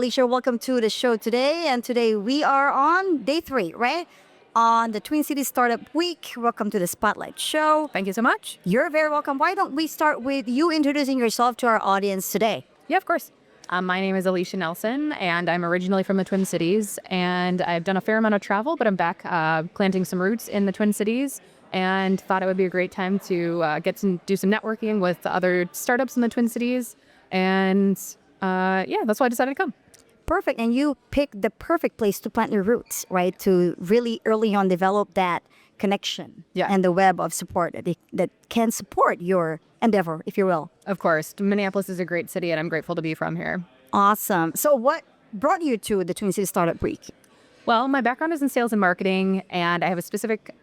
Alysia. Welcome to the show today. And today we are on day 3, right? On the Twin Cities Startup Week. Welcome to the Spotlight Show. Thank you so much. You're very welcome. Why don't we start with you introducing yourself to our audience today? Yeah, of course. My name is Alysia Nelson, and I'm originally from the Twin Cities. And I've done a fair amount of travel, but I'm back planting some roots in the Twin Cities. And thought it would be a great time to do some networking with other startups in the Twin Cities. And that's why I decided to come. Perfect. And you picked the perfect place to plant your roots, right? To really early on develop that connection and the web of support that can support your endeavor, if you will. Of course. Minneapolis is a great city, and I'm grateful to be from here. Awesome. So what brought you to the Twin Cities Startup Week? Well, my background is in sales and marketing, and I have a specific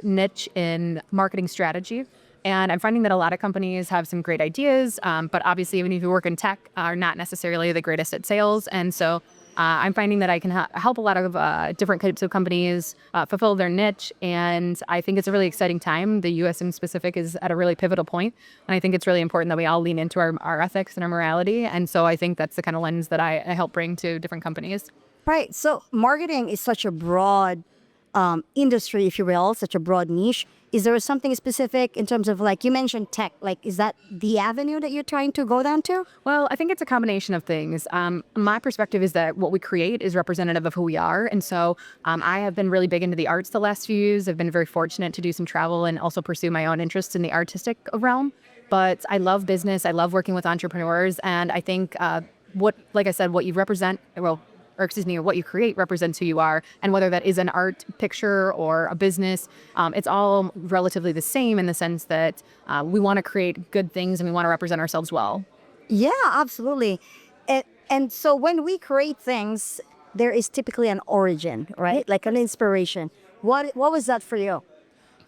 niche in marketing strategy. And I'm finding that a lot of companies have some great ideas, but obviously, even if you work in tech, are not necessarily the greatest at sales. And so I'm finding that I can help a lot of different types of companies fulfill their niche. And I think it's a really exciting time. The U.S. in specific is at a really pivotal point. And I think it's really important that we all lean into our ethics and our morality. And so I think that's the kind of lens that I help bring to different companies. Right. So marketing is such a broad industry, if you will, such a broad niche. Is there something specific in terms of, like you mentioned, tech? Like, is that the avenue that you're trying to go down to? Well, I think it's a combination of things. My perspective is that what we create is representative of who we are. And so I have been really big into the arts the last few years. I've been very fortunate to do some travel and also pursue my own interests in the artistic realm. But I love business. I love working with entrepreneurs. And I think what you represent, what you create represents who you are. And whether that is an art picture or a business, it's all relatively the same in the sense that we want to create good things and we want to represent ourselves well. Yeah, absolutely. And so when we create things, there is typically an origin, right? Like an inspiration. What was that for you?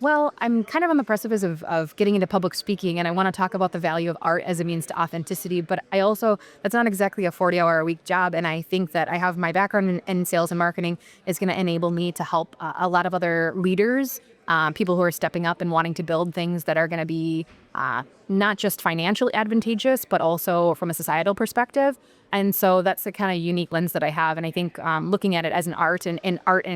Well, I'm kind of on the precipice of getting into public speaking, and I want to talk about the value of art as a means to authenticity. But that's not exactly a 40-hour-a-week job. And I think that I have my background in sales and marketing is going to enable me to help a lot of other leaders, people who are stepping up and wanting to build things that are going to be not just financially advantageous, but also from a societal perspective. And so that's the kind of unique lens that I have. And I think looking at it as an art and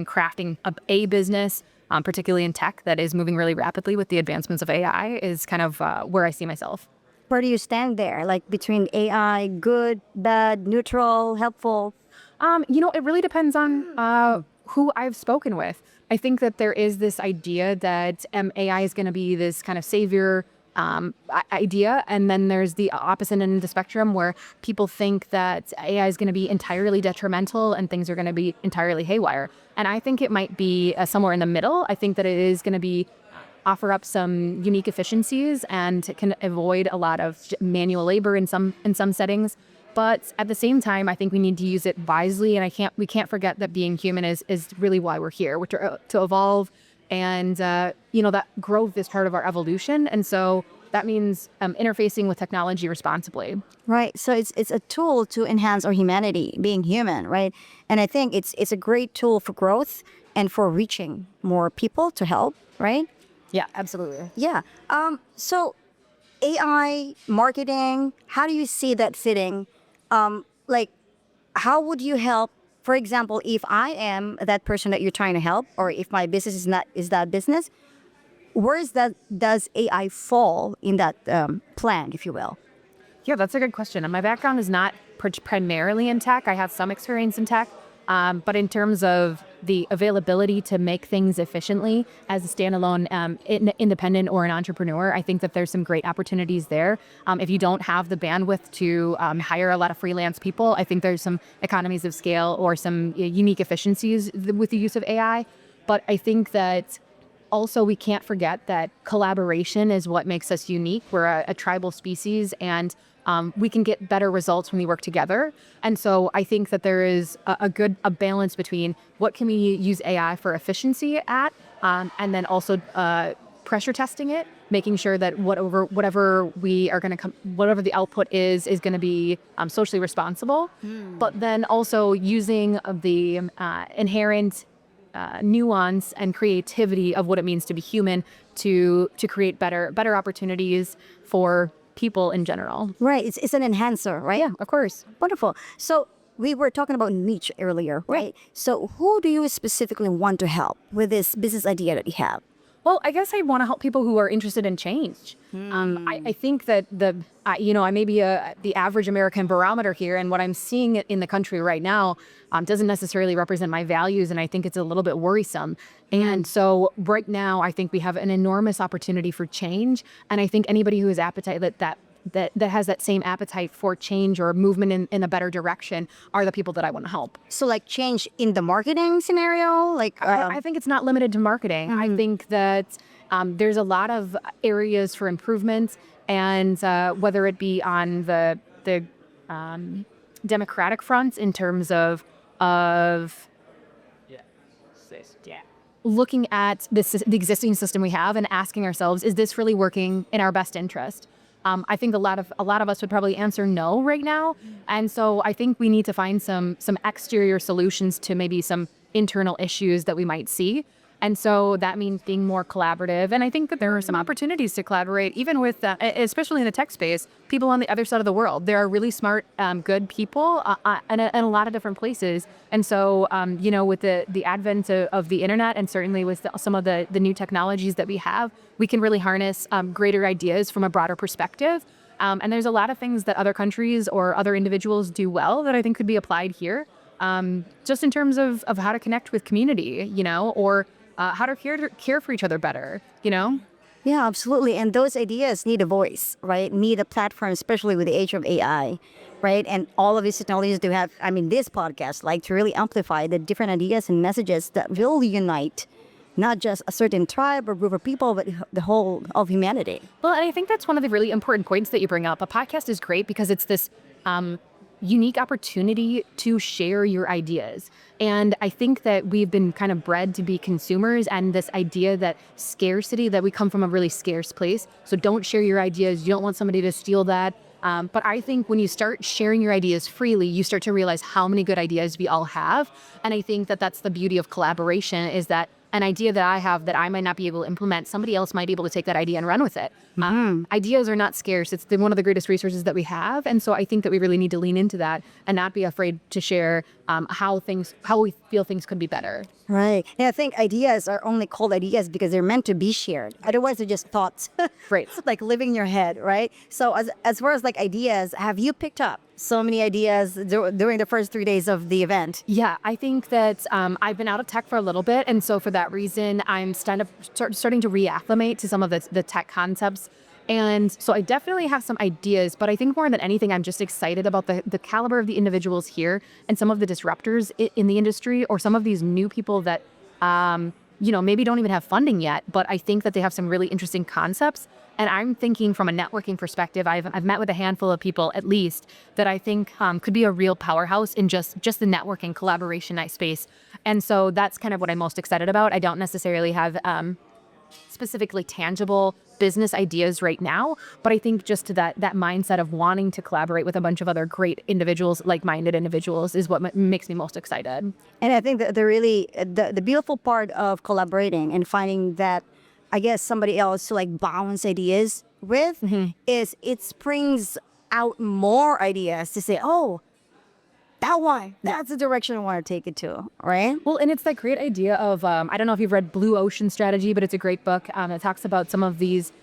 crafting a business, particularly in tech that is moving really rapidly with the advancements of AI, is kind of where I see myself. Where do you stand there? Like between AI, good, bad, neutral, helpful? It really depends on who I've spoken with. I think that there is this idea that AI is going to be this kind of savior idea. And then there's the opposite end of the spectrum where people think that AI is going to be entirely detrimental and things are going to be entirely haywire. And I think it might be somewhere in the middle. I think that it is going to offer up some unique efficiencies and can avoid a lot of manual labor in some settings. But at the same time, I think we need to use it wisely. And we can't forget that being human is really why we're here, to evolve. And, that growth is part of our evolution. And so that means interfacing with technology responsibly. Right. So it's a tool to enhance our humanity, being human, right? And I think it's a great tool for growth and for reaching more people to help, right? Yeah, absolutely. Yeah. So AI, marketing, how do you see that fitting? How would you help? For example, if I am that person that you're trying to help, or if my business is that business, does AI fall in that plan, if you will? Yeah, that's a good question. And my background is not primarily in tech. I have some experience in tech. But in terms of the availability to make things efficiently as a standalone independent or an entrepreneur, I think that there's some great opportunities there. If you don't have the bandwidth to hire a lot of freelance people, I think there's some economies of scale or some unique efficiencies with the use of AI. But I think that also we can't forget that collaboration is what makes us unique. We're a tribal species, and we can get better results when we work together. And so I think that there is a balance between what can we use AI for efficiency at, and then also pressure testing it, making sure that whatever the output is going to be socially responsible, but then also using the inherent nuance and creativity of what it means to be human to create better opportunities for people in general. Right. It's an enhancer, right? Yeah, of course. Wonderful. So we were talking about niche earlier, right? So who do you specifically want to help with this business idea that you have? Well, I guess I want to help people who are interested in change. I think that I may be the average American barometer here, and what I'm seeing in the country right now doesn't necessarily represent my values, and I think it's a little bit worrisome. And so right now, I think we have an enormous opportunity for change, and I think anybody who has appetite that has that same appetite for change or movement in a better direction are the people that I want to help. So like change in the marketing scenario, like I think it's not limited to marketing. I think that there's a lot of areas for improvement, and whether it be on the democratic front in terms of looking at the existing system we have and asking ourselves, is this really working in our best interest? I think a lot of us would probably answer no right now, and so I think we need to find some exterior solutions to maybe some internal issues that we might see. And so that means being more collaborative. And I think that there are some opportunities to collaborate, even with, especially in the tech space, people on the other side of the world. There are really smart, good people in a lot of different places. And so, with the advent of the internet, and certainly with some of the new technologies that we have, we can really harness greater ideas from a broader perspective. And there's a lot of things that other countries or other individuals do well that I think could be applied here, just in terms of how to connect with community, or how to care for each other better, Yeah, absolutely. And those ideas need a voice, right? Need a platform, especially with the age of AI, right? And all of these technologies do have, this podcast, like to really amplify the different ideas and messages that will unite not just a certain tribe or group of people, but the whole of humanity. Well, and I think that's one of the really important points that you bring up. A podcast is great because it's this unique opportunity to share your ideas. And I think that we've been kind of bred to be consumers, and this idea that scarcity, that we come from a really scarce place. So don't share your ideas. You don't want somebody to steal that. But I think when you start sharing your ideas freely, you start to realize how many good ideas we all have. And I think that that's the beauty of collaboration, is that an idea that I have that I might not be able to implement, somebody else might be able to take that idea and run with it. Ideas are not scarce. It's one of the greatest resources that we have. And so I think that we really need to lean into that and not be afraid to share how we feel things could be better. Right. And I think ideas are only called ideas because they're meant to be shared. Otherwise, they're just thoughts. Right. Like living in your head, right? So as far as like ideas, have you picked up so many ideas during the first 3 days of the event? Yeah, I think that I've been out of tech for a little bit. And so for that reason, I'm starting to reacclimate to some of the tech concepts. And so I definitely have some ideas, but I think more than anything, I'm just excited about the caliber of the individuals here and some of the disruptors in the industry, or some of these new people that, maybe don't even have funding yet, but I think that they have some really interesting concepts. And I'm thinking from a networking perspective, I've met with a handful of people at least that I think could be a real powerhouse in just the networking collaboration space. And so that's kind of what I'm most excited about. I don't necessarily have specifically tangible business ideas right now, but I think just to that mindset of wanting to collaborate with a bunch of other great individuals, like-minded individuals, is what makes me most excited. And I think that the beautiful part of collaborating and finding that, I guess, somebody else to like bounce ideas with is it springs out more ideas to say, oh, that one, that's the direction I want to take it to, right? Well, and it's that great idea of, I don't know if you've read Blue Ocean Strategy, but it's a great book that talks about some of these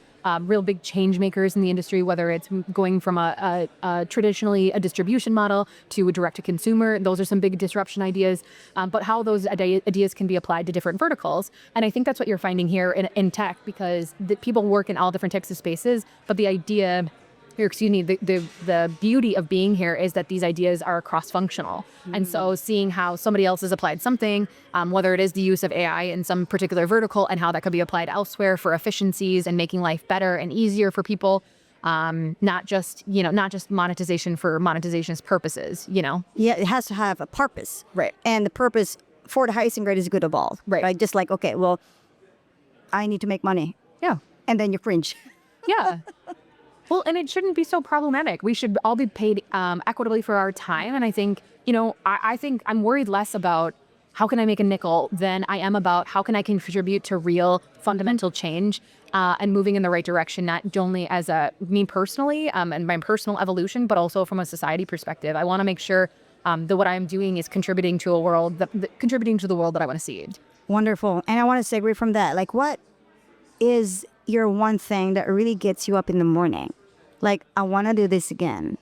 real big change makers in the industry, whether it's going from a traditionally a distribution model to a direct to consumer. Those are some big disruption ideas, but how those ideas can be applied to different verticals. And I think that's what you're finding here in tech, because people work in all different types of spaces, but the beauty of being here is that these ideas are cross-functional. And so seeing how somebody else has applied something, whether it is the use of AI in some particular vertical and how that could be applied elsewhere for efficiencies and making life better and easier for people, not just monetization for monetization's purposes, Yeah, it has to have a purpose. Right. And the purpose for the highest and greatest good of all. Right. Just like, okay, well, I need to make money. Yeah. And then you cringe. Yeah. Well, and it shouldn't be so problematic. We should all be paid equitably for our time. And I think, I think I'm worried less about how can I make a nickel than I am about how can I contribute to real fundamental change and moving in the right direction, not only as me personally and my personal evolution, but also from a society perspective. I want to make sure that what I'm doing is contributing to a world contributing to the world that I want to see. Wonderful. And I want to segue from that. Like, what is your one thing that really gets you up in the morning? Like, I want to do this again.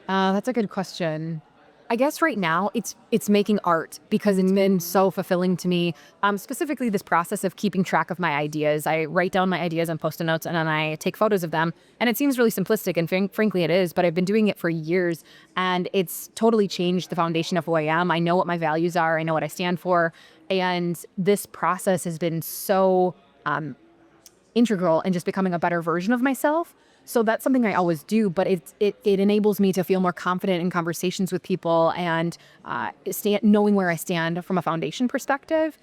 That's a good question. I guess right now it's making art because it's been so fulfilling to me. Specifically, this process of keeping track of my ideas. I write down my ideas on Post-it notes and then I take photos of them. And it seems really simplistic, and frankly, it is. But I've been doing it for years, and it's totally changed the foundation of who I am. I know what my values are. I know what I stand for, and this process has been so integral in just becoming a better version of myself. So that's something I always do, but it enables me to feel more confident in conversations with people and knowing where I stand from a foundation perspective.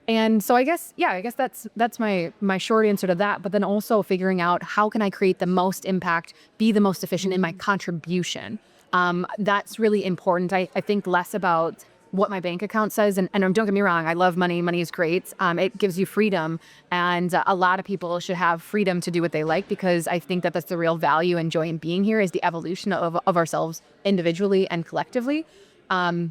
And so I guess that's my short answer to that. But then also figuring out how can I create the most impact, be the most efficient in my contribution. That's really important. I think less about what my bank account says. And don't get me wrong, I love money. Money is great. It gives you freedom. And a lot of people should have freedom to do what they like, because I think that that's the real value and joy in being here, is the evolution of ourselves individually and collectively. And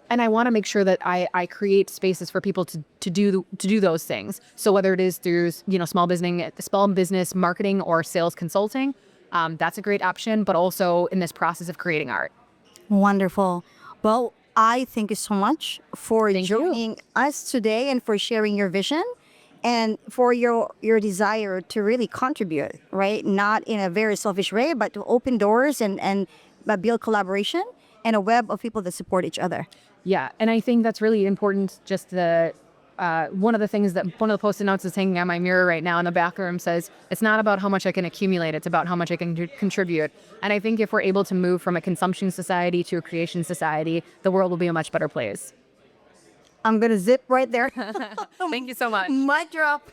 I want to make sure that I create spaces for people to do those things. So whether it is through, small business marketing or sales consulting, that's a great option, but also in this process of creating art. Wonderful. Well, I thank you so much for Thank you. joining us today and for sharing your vision and for your desire to really contribute, right? Not in a very selfish way, but to open doors and build collaboration and a web of people that support each other. Yeah, and I think that's really important. Just one of the Post-it notes is hanging on my mirror right now in the bathroom says, it's not about how much I can accumulate, it's about how much I can contribute. And I think if we're able to move from a consumption society to a creation society, the world will be a much better place. I'm going to zip right there. Thank you so much. Mic drop.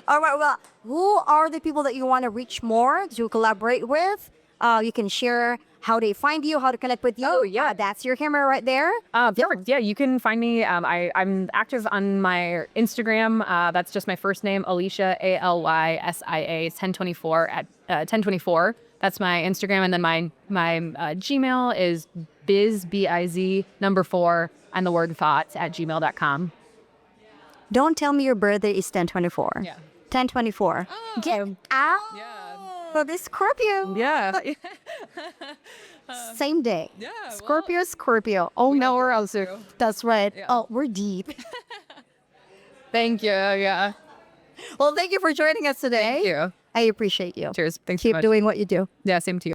All right, well, who are the people that you want to reach more, to collaborate with? You can share how they find you, how to connect with you. Oh, yeah. That's your camera right there. Perfect. Yeah, you can find me. I'm active on my Instagram. That's just my first name, Alysia, Alysia 1024 at 1024. That's my Instagram, and then my Gmail is biz 4 and the word thoughts at gmail.com. Don't tell me your birthday is 1024. Yeah. 1024. Get out. Yeah. This Scorpio. Yeah. Same day. Yeah, well, Scorpio. Oh, no, we're also. That's right. Yeah. Oh, we're deep. Thank you. Yeah. Well, thank you for joining us today. Thank you. I appreciate you. Cheers. Thanks so Keep much. doing what you do. Yeah, same to you.